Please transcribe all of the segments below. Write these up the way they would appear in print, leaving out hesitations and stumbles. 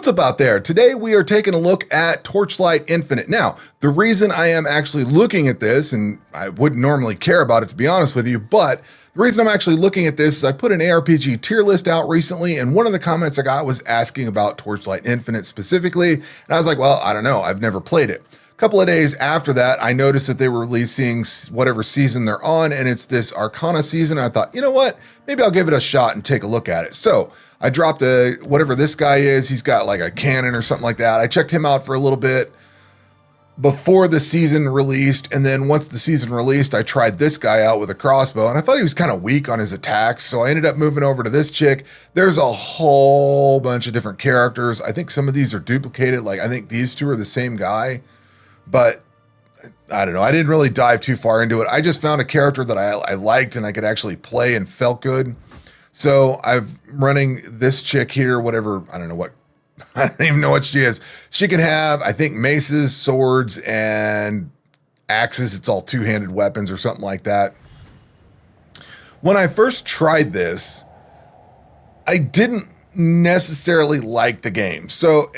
What's up out there? Today we are taking a look at Torchlight Infinite. Now, the reason I am actually looking at this, and I wouldn't normally care about it to be honest with you, but the reason I'm actually looking at this is I put an ARPG tier list out recently, and one of the comments I got was asking about Torchlight Infinite specifically, and I was like, well, I don't know, I've never played it. A couple of days after that, I noticed that they were releasing whatever season they're on, and it's this Arcana season. I thought, you know what, maybe I'll give it a shot and take a look at it. So I dropped whatever this guy is. He's got like a cannon or something like that. I checked him out for a little bit before the season released. And then once the season released, I tried this guy out with a crossbow and I thought he was kind of weak on his attacks. So I ended up moving over to this chick. There's a whole bunch of different characters. I think some of these are duplicated. Like I think these two are the same guy, but I don't know. I didn't really dive too far into it. I just found a character that I liked and I could actually play and felt good. So I'm running this chick here, whatever, I don't even know what she is. She can have, I think, maces, swords, and axes. It's all two-handed weapons or something like that. When I first tried this, I didn't necessarily like the game. So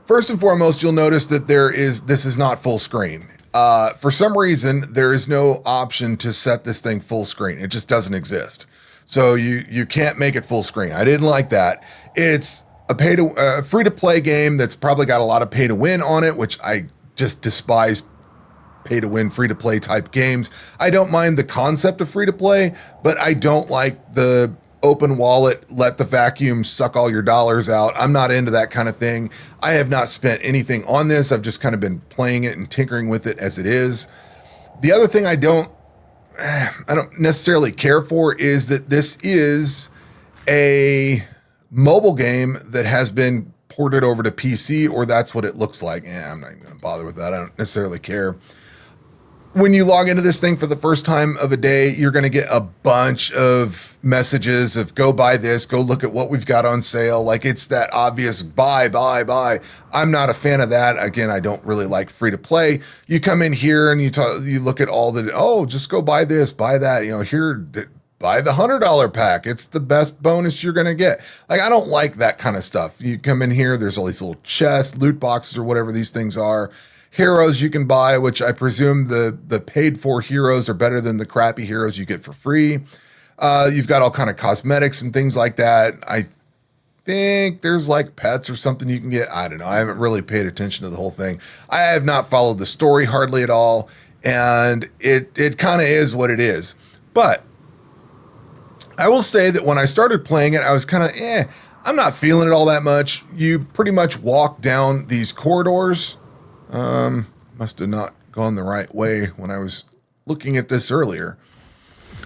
first and foremost, you'll notice that this is not full screen. For some reason, there is no option to set this thing full screen. It just doesn't exist. So you can't make it full screen. I didn't like that. It's a free to play game that's probably got a lot of pay to win on it, which I just despise pay to win, free to play type games. I don't mind the concept of free to play, but I don't like the open wallet, let the vacuum suck all your dollars out. I'm not into that kind of thing. I have not spent anything on this. I've just kind of been playing it and tinkering with it as it is. The other thing I don't necessarily care for is that this is a mobile game that has been ported over to PC, or that's what it looks like. I'm not even going to bother with that. I don't necessarily care. When you log into this thing for the first time of a day, you're going to get a bunch of messages of go buy this, go look at what we've got on sale. Like it's that obvious buy. I'm not a fan of that. Again, I don't really like free to play. You come in here and you look at all just go buy this, buy that, buy the $100 pack. It's the best bonus you're going to get. Like, I don't like that kind of stuff. You come in here, there's all these little chests, loot boxes or whatever these things are. Heroes you can buy, which I presume the paid for heroes are better than the crappy heroes you get for free. You've got all kind of cosmetics and things like that. I think there's like pets or something you can get. I don't know. I haven't really paid attention to the whole thing. I have not followed the story hardly at all. And it kind of is what it is. But I will say that when I started playing it, I was kind of, I'm not feeling it all that much. You pretty much walk down these corridors. Must have not gone the right way when I was looking at this earlier.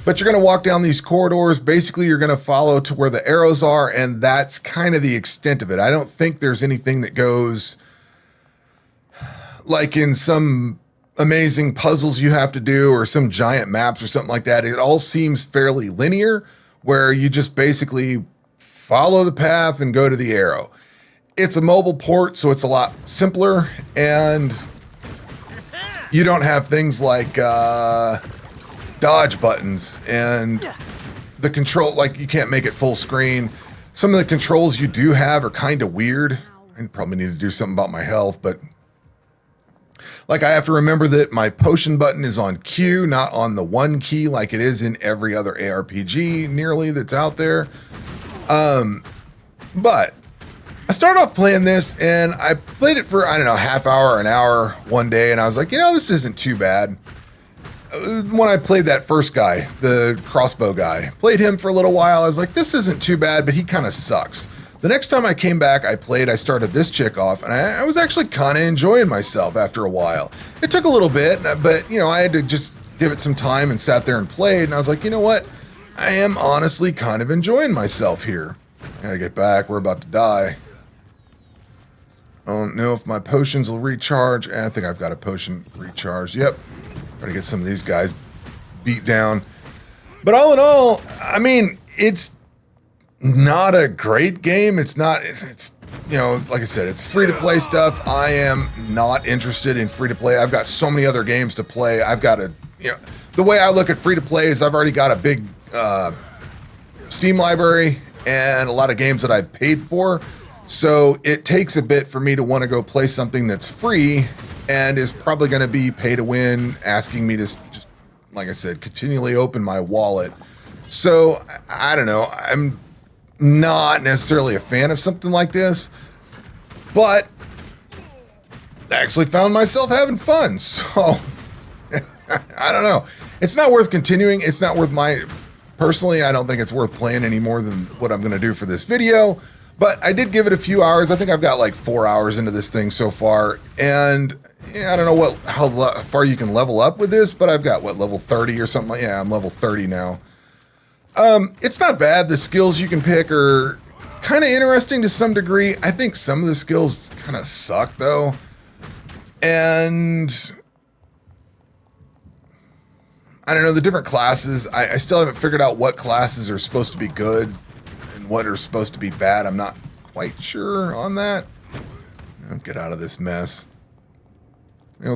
But you're going to walk down these corridors. Basically, you're going to follow to where the arrows are, and that's kind of the extent of it. I don't think there's anything that goes like in some amazing puzzles you have to do or some giant maps or something like that. It all seems fairly linear, where you just basically follow the path and go to the arrow. It's a mobile port, so it's a lot simpler, and you don't have things like dodge buttons and the control, like you can't make it full screen. Some of the controls you do have are kind of weird. I probably need to do something about my health, but like I have to remember that my potion button is on Q, not on the 1 key like it is in every other ARPG nearly that's out there. But I started off playing this and I played it for, half hour, an hour one day. And I was like, this isn't too bad. When I played that first guy, the crossbow guy, played him for a little while. I was like, this isn't too bad, but he kind of sucks. The next time I came back, I started this chick off and I was actually kind of enjoying myself after a while. It took a little bit, but I had to just give it some time and sat there and played. And I was like, you know what? I am honestly kind of enjoying myself here. I gotta get back. We're about to die. I don't know if my potions will recharge. I think I've got a potion recharge. Yep. Gotta get some of these guys beat down. But all in all, it's not a great game. It's like I said, it's free to play stuff. I am not interested in free to play. I've got so many other games to play. I've got the way I look at free to play is I've already got a big Steam library and a lot of games that I've paid for. So it takes a bit for me to want to go play something that's free and is probably going to be pay to win, asking me to just, like I said, continually open my wallet. So I don't know. I'm not necessarily a fan of something like this, but I actually found myself having fun. So I don't know. It's not worth continuing. It's not worth personally, I don't think it's worth playing any more than what I'm going to do for this video. But I did give it a few hours. I think I've got like 4 hours into this thing so far. And yeah, I don't know how far you can level up with this, but I've got level 30 or something. Yeah, I'm level 30 now. It's not bad. The skills you can pick are kind of interesting to some degree. I think some of the skills kind of suck though. And I don't know, the different classes, I still haven't figured out what classes are supposed to be good and what are supposed to be bad. I'm not quite sure on that. Get out of this mess.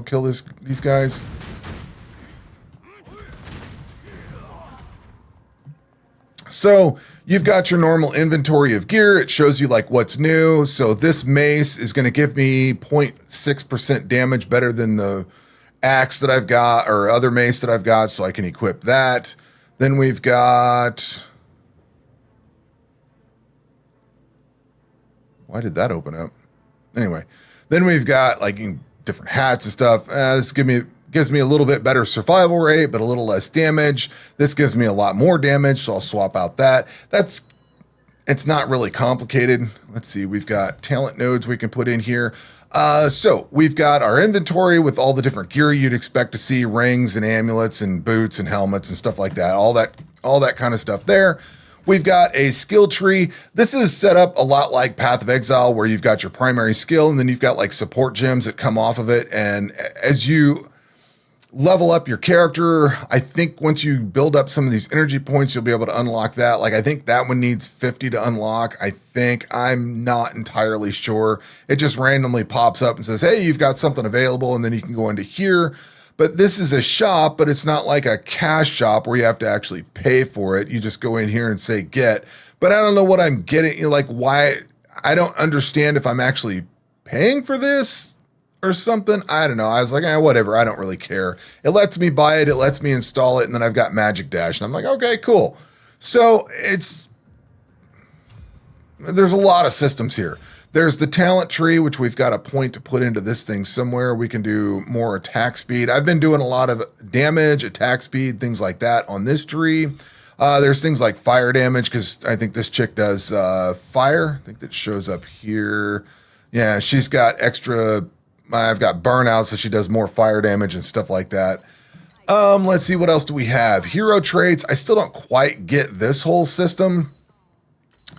Kill these guys. So you've got your normal inventory of gear. It shows you like what's new. So this mace is going to give me 0.6% damage better than the axe that I've got or other mace that I've got. So I can equip that. Then we've got, why did that open up? Anyway, then we've got like different hats and stuff. This gives me a little bit better survival rate, but a little less damage. This gives me a lot more damage, so I'll swap out that. It's not really complicated. Let's see, we've got talent nodes we can put in here. So we've got our inventory with all the different gear you'd expect to see, rings and amulets and boots and helmets and stuff like that. All that kind of stuff there. We've got a skill tree. This is set up a lot like Path of Exile, where you've got your primary skill and then you've got like support gems that come off of it. And as you level up your character, I think once you build up some of these energy points, you'll be able to unlock that. Like I think that one needs 50 to unlock. I'm not entirely sure. It just randomly pops up and says, hey, you've got something available, and then you can go into here. But this is a shop, but it's not like a cash shop where you have to actually pay for it. You just go in here and say get. But I don't know what I'm getting, like why. I don't understand if I'm actually paying for this or something. I don't know. I was like, whatever. I don't really care. It lets me buy it. It lets me install it. And then I've got Magic Dash. And I'm like, okay, cool. So there's a lot of systems here. There's the talent tree, which we've got a point to put into this thing somewhere. We can do more attack speed. I've been doing a lot of damage, attack speed, things like that on this tree. There's things like fire damage, because I think this chick does fire. I think that shows up here. Yeah, she's got extra. I've got burnout, so she does more fire damage and stuff like that. Let's see, what else do we have? Hero traits. I still don't quite get this whole system.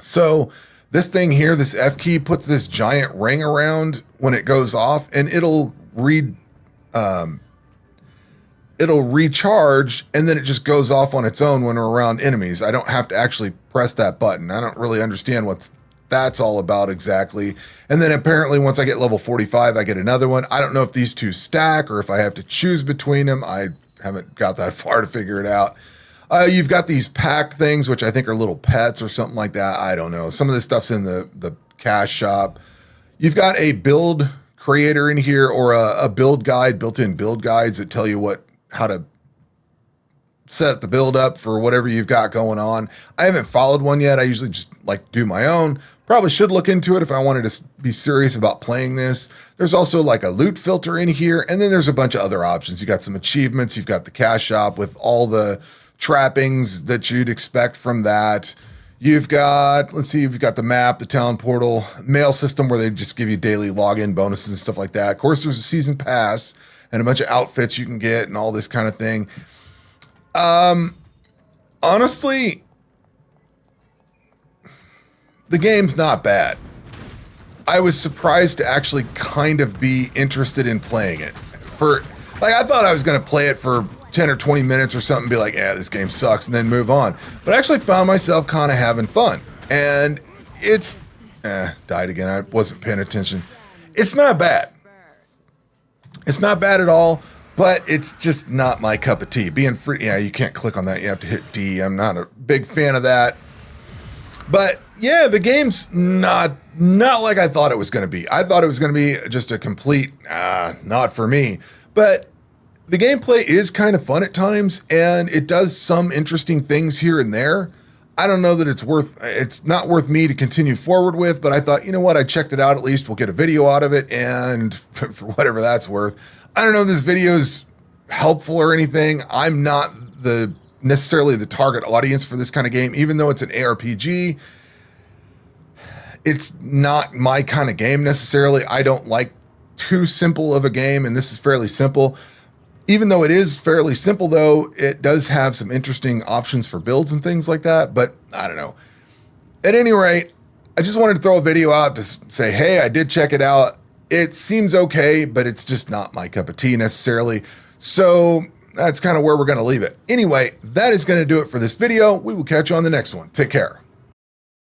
So this thing here, this F key, puts this giant ring around when it goes off, and it'll recharge, and then it just goes off on its own when we're around enemies. I don't have to actually press that button. I don't really understand what that's all about exactly. And then apparently once I get level 45, I get another one. I don't know if these two stack or if I have to choose between them. I haven't got that far to figure it out. You've got these packed things, which I think are little pets or something like that. I don't know. Some of this stuff's in the cash shop. You've got a build creator in here, or a build guide, built-in build guides that tell you how to set the build up for whatever you've got going on. I haven't followed one yet. I usually just like do my own. Probably should look into it if I wanted to be serious about playing this. There's also like a loot filter in here, and then there's a bunch of other options. You got some achievements. You've got the cash shop with all the trappings that you'd expect from that. You've got, let's see, you've got the map, the town portal, mail system where they just give you daily login bonuses and stuff like that. Of course, there's a season pass and a bunch of outfits you can get and all this kind of thing. Honestly, the game's not bad. I was surprised to actually kind of be interested in playing it. I thought I was going to play it for 10 or 20 minutes or something and be like, yeah, this game sucks, and then move on. But I actually found myself kind of having fun. And it's, died again. I wasn't paying attention. It's not bad. It's not bad at all, but it's just not my cup of tea. Being free, yeah, you can't click on that. You have to hit D. I'm not a big fan of that. But Yeah, the game's not like I thought it was going to be. I thought it was going to be just a complete not for me. But the gameplay is kind of fun at times, and it does some interesting things here and there. I don't know that it's not worth me to continue forward with, but I thought, you know what, I checked it out at least. We'll get a video out of it, and for whatever that's worth. I don't know if this video's helpful or anything. I'm not necessarily the target audience for this kind of game, even though it's an ARPG. It's not my kind of game necessarily. I don't like too simple of a game, and this is fairly simple. Even though it is fairly simple, though, it does have some interesting options for builds and things like that, but I don't know. At any rate, I just wanted to throw a video out to say, hey, I did check it out. It seems okay, but it's just not my cup of tea necessarily. So that's kind of where we're going to leave it. Anyway, that is going to do it for this video. We will catch you on the next one. Take care.